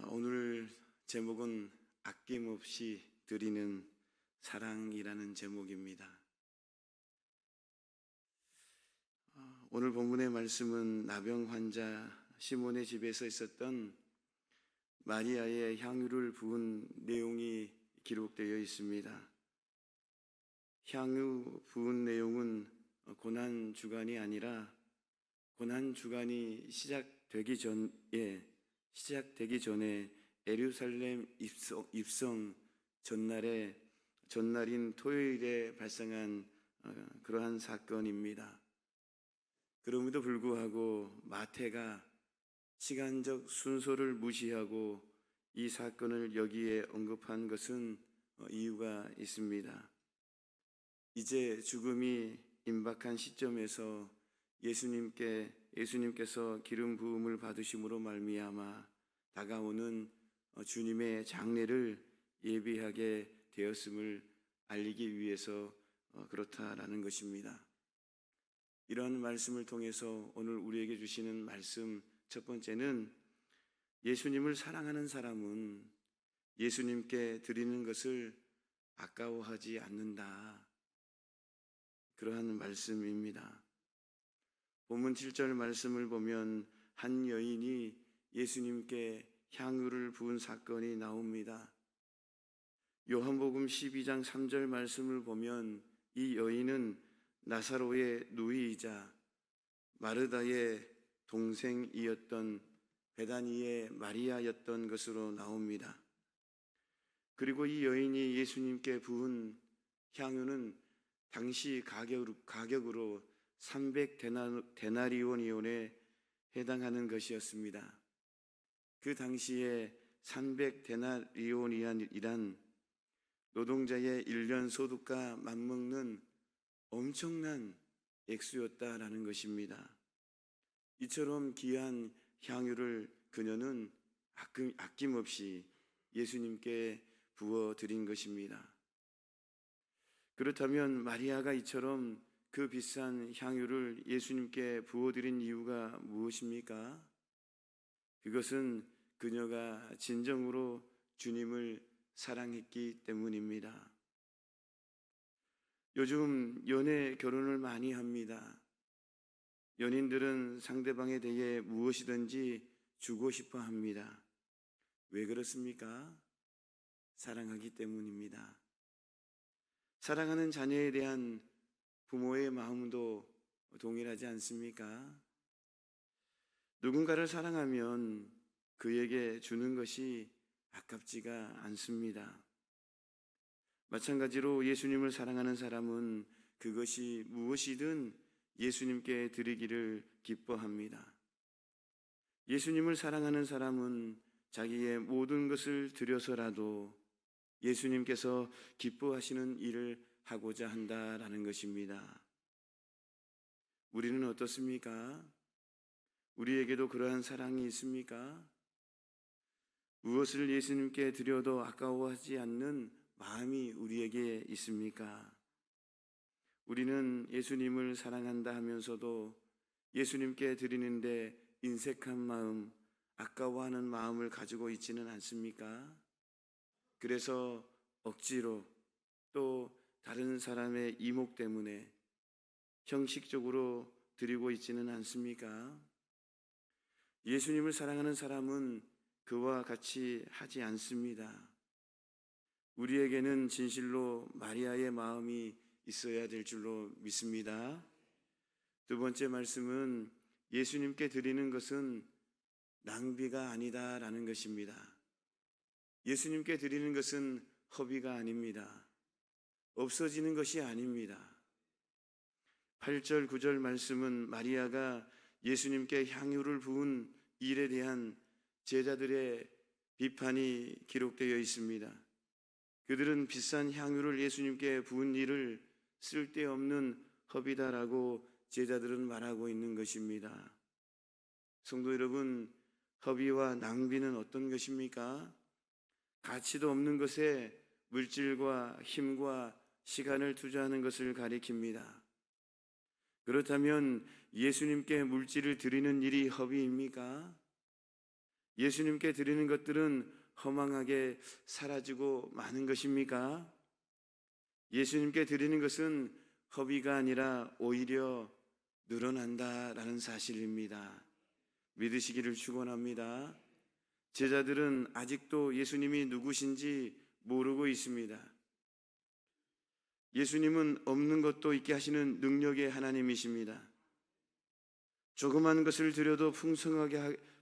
오늘 제목은 아낌없이 드리는 사랑이라는 제목입니다. 오늘 본문의 말씀은 나병 환자 시몬의 집에서 있었던 마리아의 향유를 부은 내용이 기록되어 있습니다. 향유 부은 내용은 고난주간이 아니라 고난주간이 시작되기 전에 예루살렘 입성 전날인 토요일에 발생한 그러한 사건입니다. 그럼에도 불구하고 마태가 시간적 순서를 무시하고 이 사건을 여기에 언급한 것은 이유가 있습니다. 이제 죽음이 임박한 시점에서 예수님께서 기름 부음을 받으심으로 말미암아 다가오는 주님의 장례를 예비하게 되었음을 알리기 위해서 그렇다라는 것입니다. 이런 말씀을 통해서 오늘 우리에게 주시는 말씀 첫 번째는, 예수님을 사랑하는 사람은 예수님께 드리는 것을 아까워하지 않는다, 그러한 말씀입니다. 본문 7절 말씀을 보면 한 여인이 예수님께 향유를 부은 사건이 나옵니다. 요한복음 12장 3절 말씀을 보면 이 여인은 나사로의 누이이자 마르다의 동생이었던 베다니의 마리아였던 것으로 나옵니다. 그리고 이 여인이 예수님께 부은 향유는 당시 가격으로 300데나리온에 해당하는 것이었습니다. 그 당시에 300데나리온이란 노동자의 1년 소득과 맞먹는 엄청난 액수였다라는 것입니다. 이처럼 귀한 향유를 그녀는 아낌없이 예수님께 부어드린 것입니다. 그렇다면 마리아가 이처럼 그 비싼 향유를 예수님께 부어드린 이유가 무엇입니까? 그것은 그녀가 진정으로 주님을 사랑했기 때문입니다. 요즘 연애 결혼을 많이 합니다. 연인들은 상대방에 대해 무엇이든지 주고 싶어 합니다. 왜 그렇습니까? 사랑하기 때문입니다. 사랑하는 자녀에 대한 부모의 마음도 동일하지 않습니까? 누군가를 사랑하면 그에게 주는 것이 아깝지가 않습니다. 마찬가지로 예수님을 사랑하는 사람은 그것이 무엇이든 예수님께 드리기를 기뻐합니다. 예수님을 사랑하는 사람은 자기의 모든 것을 드려서라도 예수님께서 기뻐하시는 일을 하고자 한다라는 것입니다. 우리는 어떻습니까? 우리에게도 그러한 사랑이 있습니까? 무엇을 예수님께 드려도 아까워하지 않는 마음이 우리에게 있습니까? 우리는 예수님을 사랑한다 하면서도 예수님께 드리는데 인색한 마음, 아까워하는 마음을 가지고 있지는 않습니까? 그래서 억지로 또 다른 사람의 이목 때문에 형식적으로 드리고 있지는 않습니까? 예수님을 사랑하는 사람은 그와 같이 하지 않습니다. 우리에게는 진실로 마리아의 마음이 있어야 될 줄로 믿습니다. 두 번째 말씀은 예수님께 드리는 것은 낭비가 아니다라는 것입니다. 예수님께 드리는 것은 허비가 아닙니다. 없어지는 것이 아닙니다. 8절 9절 말씀은 마리아가 예수님께 향유를 부은 일에 대한 제자들의 비판이 기록되어 있습니다. 그들은 비싼 향유를 예수님께 부은 일을 쓸데없는 허비다라고 제자들은 말하고 있는 것입니다. 성도 여러분, 허비와 낭비는 어떤 것입니까? 가치도 없는 것에 물질과 힘과 시간을 투자하는 것을 가리킵니다. 그렇다면 예수님께 물질을 드리는 일이 허비입니까? 예수님께 드리는 것들은 허망하게 사라지고 마는 것입니까? 예수님께 드리는 것은 허비가 아니라 오히려 늘어난다라는 사실입니다. 믿으시기를 축원합니다. 제자들은 아직도 예수님이 누구신지 모르고 있습니다. 예수님은 없는 것도 있게 하시는 능력의 하나님이십니다. 조그만 것을 드려도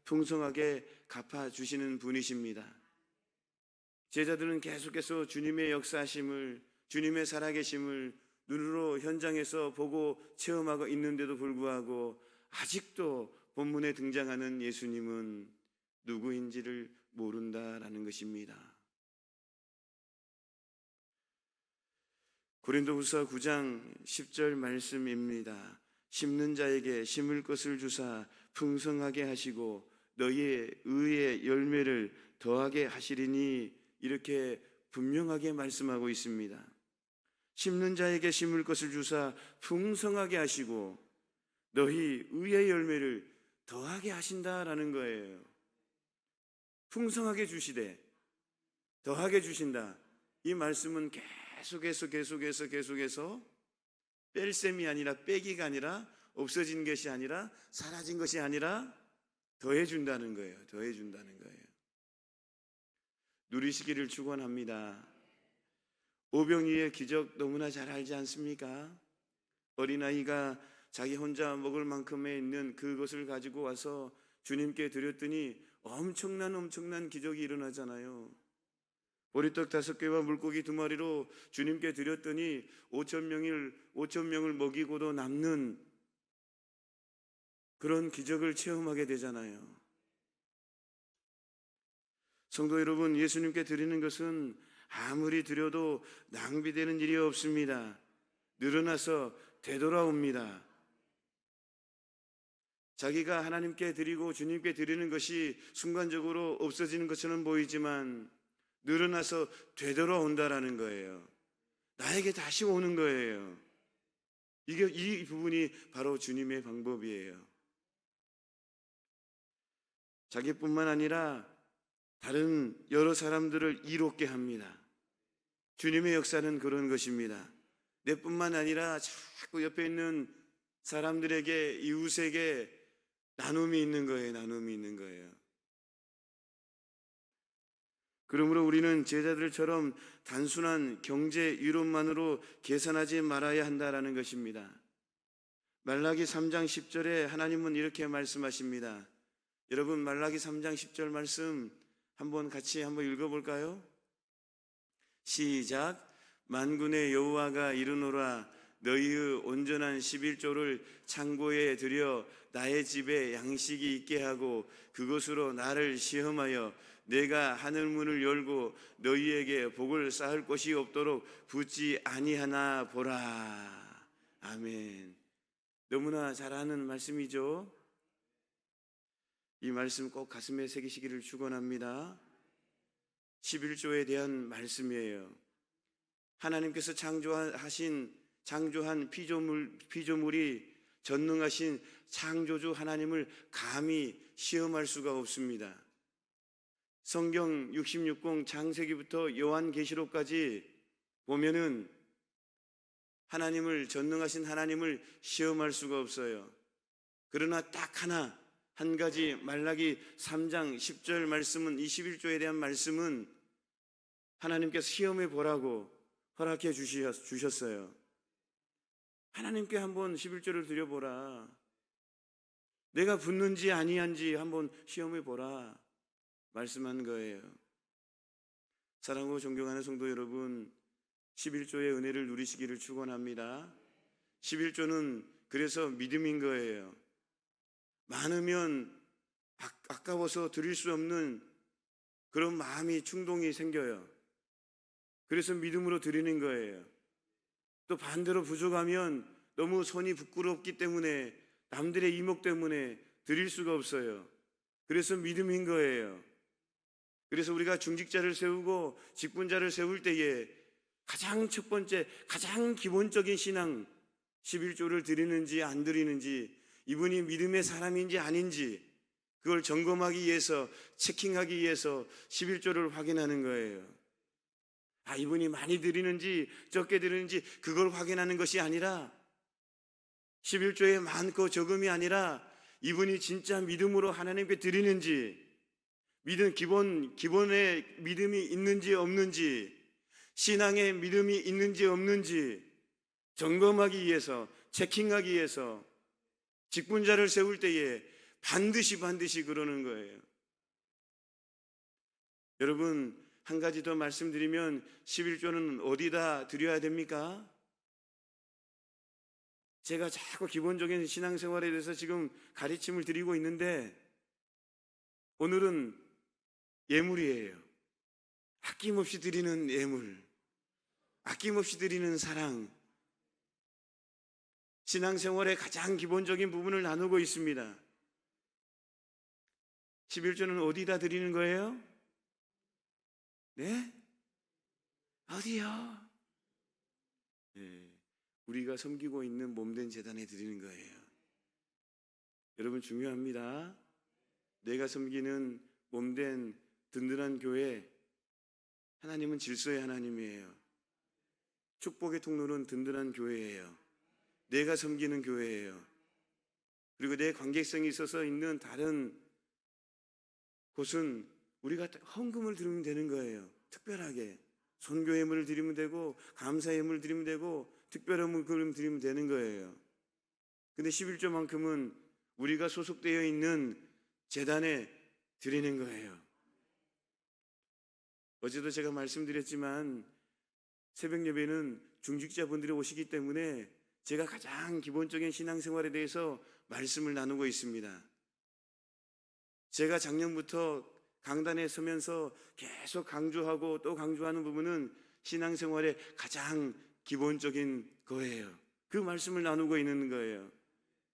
풍성하게 갚아주시는 분이십니다. 제자들은 계속해서 주님의 역사하심을, 주님의 살아계심을 눈으로 현장에서 보고 체험하고 있는데도 불구하고 아직도 본문에 등장하는 예수님은 누구인지를 모른다라는 것입니다. 고린도후서 9장 10절 말씀입니다. 심는 자에게 심을 것을 주사 풍성하게 하시고 너희의 의의 열매를 더하게 하시리니, 이렇게 분명하게 말씀하고 있습니다. 심는 자에게 심을 것을 주사 풍성하게 하시고 너희 의의 열매를 더하게 하신다라는 거예요. 풍성하게 주시되 더하게 주신다. 이 말씀은 계속해서 뺄셈이 아니라 빼기가 아니라 없어진 것이 아니라 사라진 것이 아니라 더해준다는 거예요. 더해준다는 거예요. 누리시기를 축원합니다. 오병이의 기적 너무나 잘 알지 않습니까? 어린아이가 자기 혼자 먹을 만큼에 있는 그것을 가지고 와서 주님께 드렸더니 엄청난 기적이 일어나잖아요. 보리떡 5개와 물고기 2마리로 주님께 드렸더니 5,000명을 먹이고도 남는 그런 기적을 체험하게 되잖아요. 성도 여러분, 예수님께 드리는 것은 아무리 드려도 낭비되는 일이 없습니다. 늘어나서 되돌아옵니다. 자기가 하나님께 드리고 주님께 드리는 것이 순간적으로 없어지는 것처럼 보이지만 늘어나서 되돌아온다라는 거예요. 나에게 다시 오는 거예요. 이 부분이 바로 주님의 방법이에요. 자기뿐만 아니라 다른 여러 사람들을 이롭게 합니다. 주님의 역사는 그런 것입니다. 내뿐만 아니라 자꾸 옆에 있는 사람들에게, 이웃에게 나눔이 있는 거예요. 그러므로 우리는 제자들처럼 단순한 경제 이론만으로 계산하지 말아야 한다라는 것입니다. 말라기 3장 10절에 하나님은 이렇게 말씀하십니다. 여러분, 말라기 3장 10절 말씀 같이 한번 읽어볼까요? 시작. 만군의 여호와가 이르노라, 너희의 온전한 11조를 창고에 들여 나의 집에 양식이 있게 하고 그것으로 나를 시험하여 내가 하늘 문을 열고 너희에게 복을 쌓을 곳이 없도록 붙지 아니하나 보라. 아멘. 너무나 잘 아는 말씀이죠. 이 말씀 꼭 가슴에 새기시기를 축원합니다. 11조에 대한 말씀이에요. 하나님께서 창조한 피조물이 전능하신 창조주 하나님을 감히 시험할 수가 없습니다. 성경 66권 창세기부터 요한계시록까지 보면은 전능하신 하나님을 시험할 수가 없어요. 그러나 딱 한 가지 말라기 3장 10절 말씀은, 21조에 대한 말씀은 하나님께서 시험해 보라고 허락해 주셨어요. 하나님께 한번 11조를 드려보라. 내가 붙는지 아니한지 한번 시험해 보라 말씀한 거예요. 사랑하고 존경하는 성도 여러분, 11조의 은혜를 누리시기를 축원합니다. 11조는 그래서 믿음인 거예요. 많으면 아까워서 드릴 수 없는 그런 충동이 생겨요. 그래서 믿음으로 드리는 거예요. 또 반대로 부족하면 너무 손이 부끄럽기 때문에, 남들의 이목 때문에 드릴 수가 없어요. 그래서 믿음인 거예요. 그래서 우리가 중직자를 세우고 직분자를 세울 때에 가장 첫 번째, 가장 기본적인 신앙, 11조를 드리는지 안 드리는지, 이분이 믿음의 사람인지 아닌지 그걸 점검하기 위해서, 체킹하기 위해서 11조를 확인하는 거예요. 이분이 많이 드리는지 적게 드리는지 그걸 확인하는 것이 아니라, 11조에 많고 적음이 아니라 이분이 진짜 믿음으로 하나님께 드리는지, 기본의 믿음이 있는지 없는지, 신앙의 믿음이 있는지 없는지 점검하기 위해서, 체킹하기 위해서 직분자를 세울 때에 반드시 그러는 거예요. 여러분, 한 가지 더 말씀드리면 11조는 어디다 드려야 됩니까? 제가 자꾸 기본적인 신앙생활에 대해서 지금 가르침을 드리고 있는데, 오늘은 예물이에요. 아낌없이 드리는 예물, 아낌없이 드리는 사랑, 신앙생활의 가장 기본적인 부분을 나누고 있습니다. 11조는 어디다 드리는 거예요? 네? 어디요? 네, 우리가 섬기고 있는 몸된 제단에 드리는 거예요. 여러분, 중요합니다. 내가 섬기는 몸된 든든한 교회, 하나님은 질서의 하나님이에요. 축복의 통로는 든든한 교회예요. 내가 섬기는 교회예요. 그리고 내 관계성이 있어서 있는 다른 곳은 우리가 헌금을 드리면 되는 거예요. 특별하게 선교 예물을 드리면 되고, 감사 예물을 드리면 되고, 특별한 예물을 드리면 되는 거예요. 근데 11조만큼은 우리가 소속되어 있는 재단에 드리는 거예요. 어제도 제가 말씀드렸지만, 새벽 예배는 중직자분들이 오시기 때문에 제가 가장 기본적인 신앙생활에 대해서 말씀을 나누고 있습니다. 제가 작년부터 강단에 서면서 계속 강조하고 또 강조하는 부분은 신앙생활의 가장 기본적인 거예요. 그 말씀을 나누고 있는 거예요.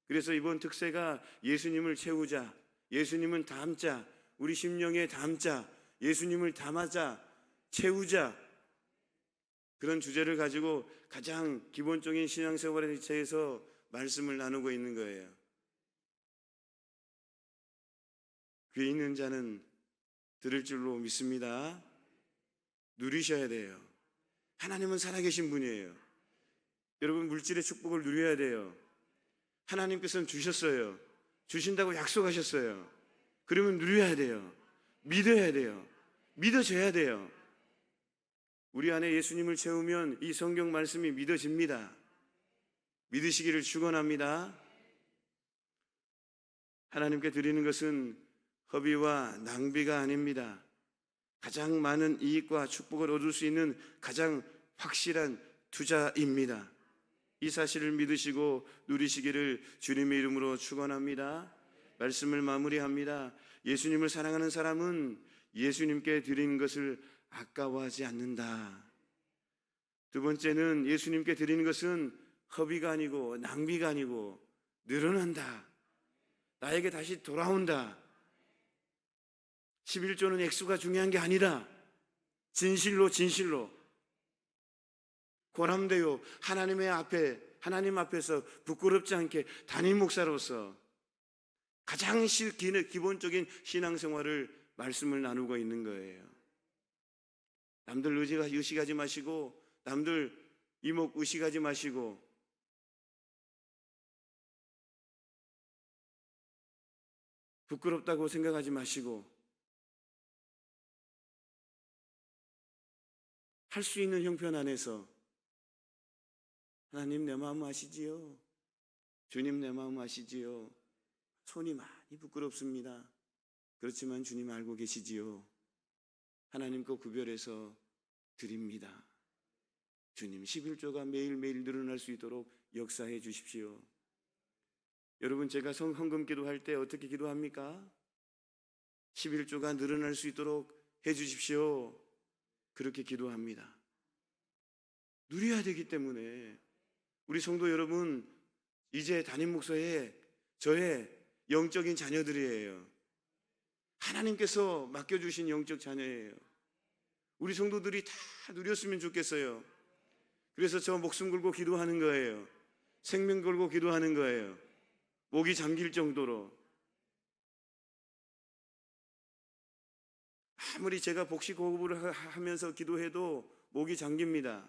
그래서 이번 특세가 예수님을 채우자, 예수님을 담자, 우리 심령에 담자, 예수님을 담아자, 채우자, 그런 주제를 가지고 가장 기본적인 신앙생활에 대해서 말씀을 나누고 있는 거예요. 귀에 있는 자는 들을 줄로 믿습니다. 누리셔야 돼요. 하나님은 살아계신 분이에요. 여러분, 물질의 축복을 누려야 돼요. 하나님께서는 주셨어요. 주신다고 약속하셨어요. 그러면 누려야 돼요. 믿어야 돼요. 믿어져야 돼요. 우리 안에 예수님을 채우면 이 성경 말씀이 믿어집니다. 믿으시기를 축원합니다. 하나님께 드리는 것은 허비와 낭비가 아닙니다. 가장 많은 이익과 축복을 얻을 수 있는 가장 확실한 투자입니다. 이 사실을 믿으시고 누리시기를 주님의 이름으로 축원합니다. 말씀을 마무리합니다. 예수님을 사랑하는 사람은 예수님께 드리는 것을 아까워하지 않는다. 두 번째는 예수님께 드리는 것은 허비가 아니고 낭비가 아니고 늘어난다. 나에게 다시 돌아온다. 11조는 액수가 중요한 게 아니라 진실로 고람되어 하나님 앞에서 부끄럽지 않게 담임 목사로서 가장 기본적인 신앙생활을 말씀을 나누고 있는 거예요. 남들 의식하지 마시고, 남들 이목 의식하지 마시고, 부끄럽다고 생각하지 마시고, 할 수 있는 형편 안에서 하나님 내 마음 아시지요? 주님 내 마음 아시지요? 손이 많이 부끄럽습니다. 그렇지만 주님 알고 계시지요? 하나님과 구별해서 드립니다. 주님, 11조가 매일매일 늘어날 수 있도록 역사해 주십시오. 여러분, 제가 헌금 기도할 때 어떻게 기도합니까? 11조가 늘어날 수 있도록 해 주십시오. 그렇게 기도합니다. 누려야 되기 때문에. 우리 성도 여러분, 이제 담임 목사의 저의 영적인 자녀들이에요. 하나님께서 맡겨주신 영적 자녀예요. 우리 성도들이 다 누렸으면 좋겠어요. 그래서 저 목숨 걸고 기도하는 거예요. 생명 걸고 기도하는 거예요. 목이 잠길 정도로. 아무리 제가 복식호흡을 하면서 기도해도 목이 잠깁니다.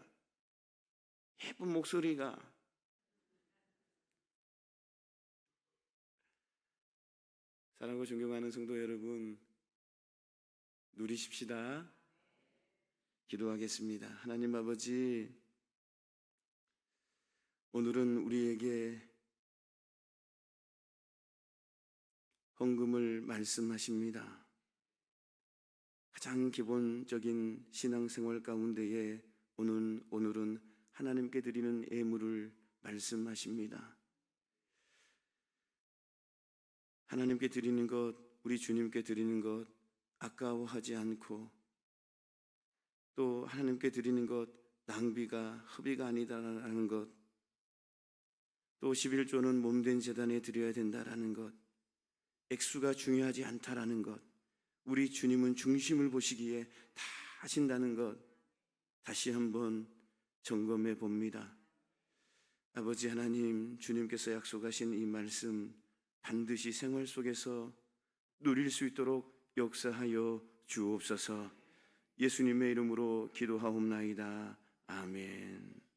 예쁜 목소리가. 사랑하고 존경하는 성도 여러분, 누리십시다. 기도하겠습니다. 하나님 아버지, 오늘은 우리에게 헌금을 말씀하십니다. 가장 기본적인 신앙생활 가운데에 오늘은 하나님께 드리는 예물을 말씀하십니다. 하나님께 드리는 것, 우리 주님께 드리는 것 아까워하지 않고, 또 하나님께 드리는 것 낭비가 허비가 아니다라는 것, 또 11조는 몸된 제단에 드려야 된다라는 것, 액수가 중요하지 않다라는 것, 우리 주님은 중심을 보시기에 다 하신다는 것 다시 한번 점검해 봅니다. 아버지 하나님, 주님께서 약속하신 이 말씀 반드시 생활 속에서 누릴 수 있도록 역사하여 주옵소서. 예수님의 이름으로 기도하옵나이다. 아멘.